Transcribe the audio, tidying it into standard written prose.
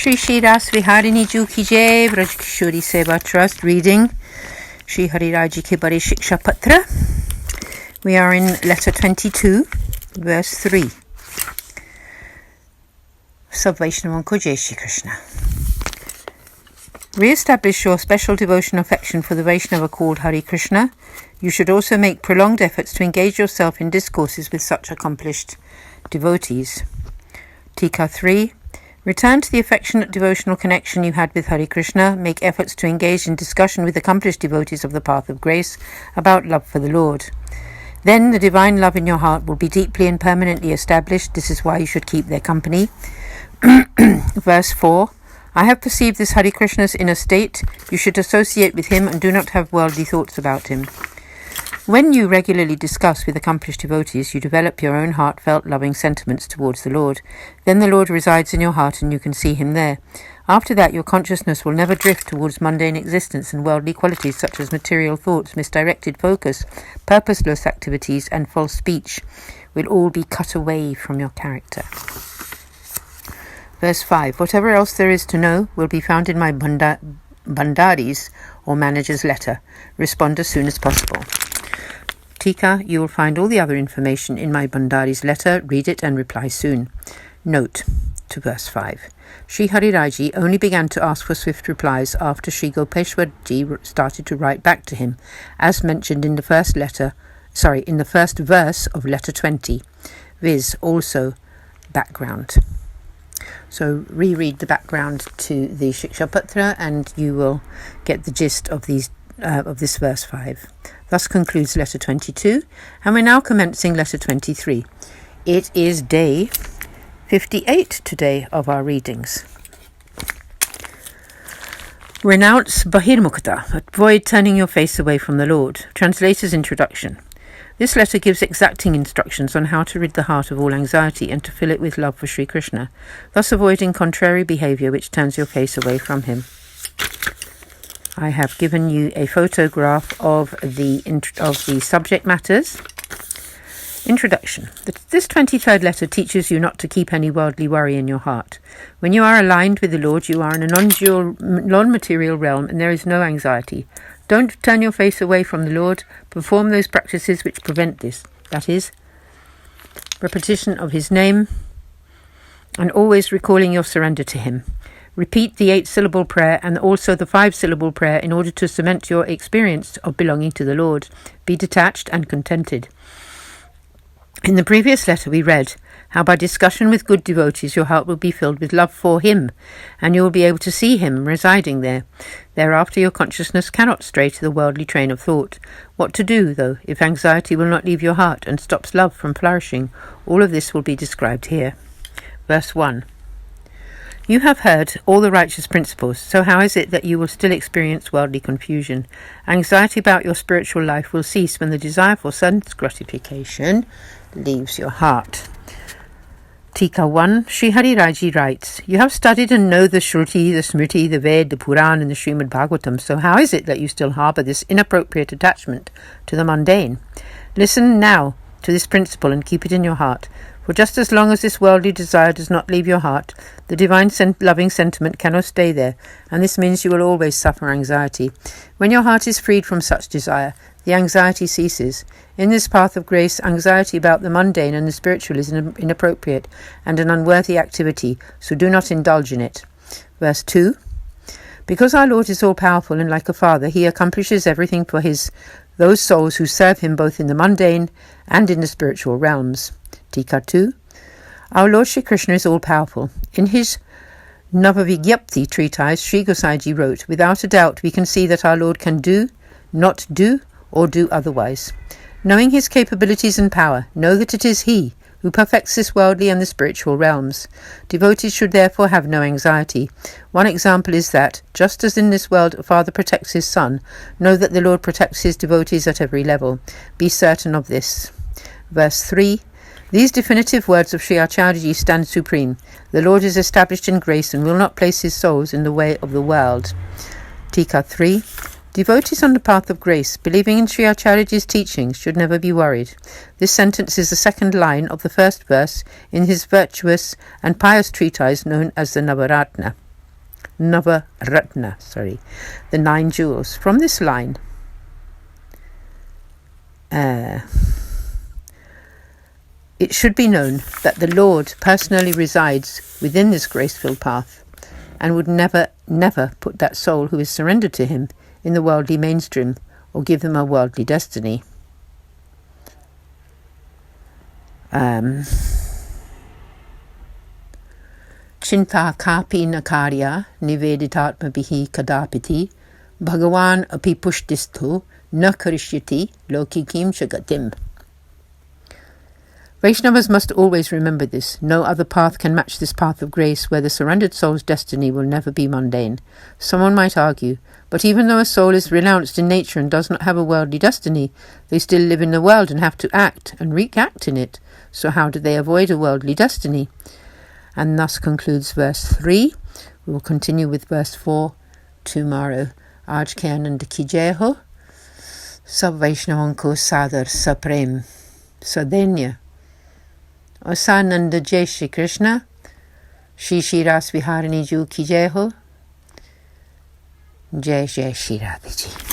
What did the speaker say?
Shri Shri Ras Viharini Ju Ki Jai, Braj Kishori Seva Trust, reading Shri Hari Raji Ki Bade Shiksha Patra. We are in letter 22, verse 3. Sub Vaishnavan Ko Jai Shri Krishna. Re-establish your special devotion affection for the Vaishnava called Hari Krishna. You should also make prolonged efforts to engage yourself in discourses with such accomplished devotees. Tika 3. Return to the affectionate devotional connection you had with Hari Krishna. Make efforts to engage in discussion with accomplished devotees of the path of grace about love for the Lord. Then the divine love in your heart will be deeply and permanently established. This is why you should keep their company. Verse 4. I have perceived this Hari Krishna's inner state. You should associate with him and do not have worldly thoughts about him. When you regularly discuss with accomplished devotees, you develop your own heartfelt loving sentiments towards the Lord. Then the Lord resides in your heart and you can see him there. After that, your consciousness will never drift towards mundane existence, and worldly qualities such as material thoughts, misdirected focus, purposeless activities, and false speech will all be cut away from your character. Verse 5. Whatever else there is to know will be found in my Bandari's or manager's letter. Respond as soon as possible. Tika, you will find all the other information in my Bandari's letter. Read it and reply soon. Note to verse 5. Shri Hari Raji only began to ask for swift replies after Shri Gopeshwar Ji started to write back to him, as mentioned in the first verse of letter 20, viz. Also background. So reread the background to the Shiksha Patra and you will get the gist of this verse 5. Thus concludes letter 22, and we're now commencing letter 23. It is day 58 today of our readings. Renounce Bahirmukta, avoid turning your face away from the Lord. Translator's introduction. This letter gives exacting instructions on how to rid the heart of all anxiety and to fill it with love for Sri Krishna, thus avoiding contrary behaviour which turns your face away from him. I have given you a photograph of the subject matters. Introduction. This 23rd letter teaches you not to keep any worldly worry in your heart. When you are aligned with the Lord, you are in a non-material realm and there is no anxiety. Don't turn your face away from the Lord. Perform those practices which prevent this. That is, repetition of his name and always recalling your surrender to him. Repeat the 8-syllable prayer and also the 5-syllable prayer in order to cement your experience of belonging to the Lord. Be detached and contented. In the previous letter we read how by discussion with good devotees your heart will be filled with love for him and you will be able to see him residing there. Thereafter your consciousness cannot stray to the worldly train of thought. What to do, though, if anxiety will not leave your heart and stops love from flourishing? All of this will be described here. Verse 1. You have heard all the righteous principles, so how is it that you will still experience worldly confusion? Anxiety about your spiritual life will cease when the desire for sense gratification leaves your heart. Tika 1. Shri Hari Raji writes, you have studied and know the Shruti, the Smriti, the Ved, the Puran and the Srimad Bhagavatam, so how is it that you still harbour this inappropriate attachment to the mundane? Listen now to this principle and keep it in your heart. For just as long as this worldly desire does not leave your heart, the divine loving sentiment cannot stay there, and this means you will always suffer anxiety. When your heart is freed from such desire, the anxiety ceases. In this path of grace, anxiety about the mundane and the spiritual is inappropriate and an unworthy activity, so do not indulge in it. Verse 2. Because our Lord is all-powerful and like a father, he accomplishes everything for those souls who serve him both in the mundane and in the spiritual realms. Tika 2. Our Lord Shri Krishna is all-powerful. In his Navavigyapti treatise, Sri Gosaiji wrote, without a doubt we can see that our Lord can do, not do, or do otherwise. Knowing his capabilities and power, know that it is he who perfects this worldly and the spiritual realms. Devotees should therefore have no anxiety. One example is that, just as in this world a father protects his son, know that the Lord protects his devotees at every level. Be certain of this. Verse 3. These definitive words of Sri Acharyaji stand supreme. The Lord is established in grace and will not place his souls in the way of the world. Tika 3. Devotees on the path of grace, believing in Sri Acharyaji's teachings, should never be worried. This sentence is the second line of the first verse in his virtuous and pious treatise known as the Navaratna. Navaratna, the 9 jewels. From this line, it should be known that the Lord personally resides within this grace-filled path and would never put that soul who is surrendered to him in the worldly mainstream or give them a worldly destiny. Chinta kapi nakarya niveditatma bihi kadapiti Bhagavan api pushtistu na karishyati lokikim shagatim. Vaishnavas must always remember this. No other path can match this path of grace where the surrendered soul's destiny will never be mundane. Someone might argue, but even though a soul is renounced in nature and does not have a worldly destiny, they still live in the world and have to act and react in it. So how do they avoid a worldly destiny? And thus concludes verse 3. We will continue with verse 4 tomorrow. Aaj ke Anand ki jai ho. Sab Vaishnavan ko sadar saprem sadenya. Osananda Jai Shri Krishna, Shri Shri Ras Viharini Ju ki jai ho. Jai Jai Shri Radhe Ji.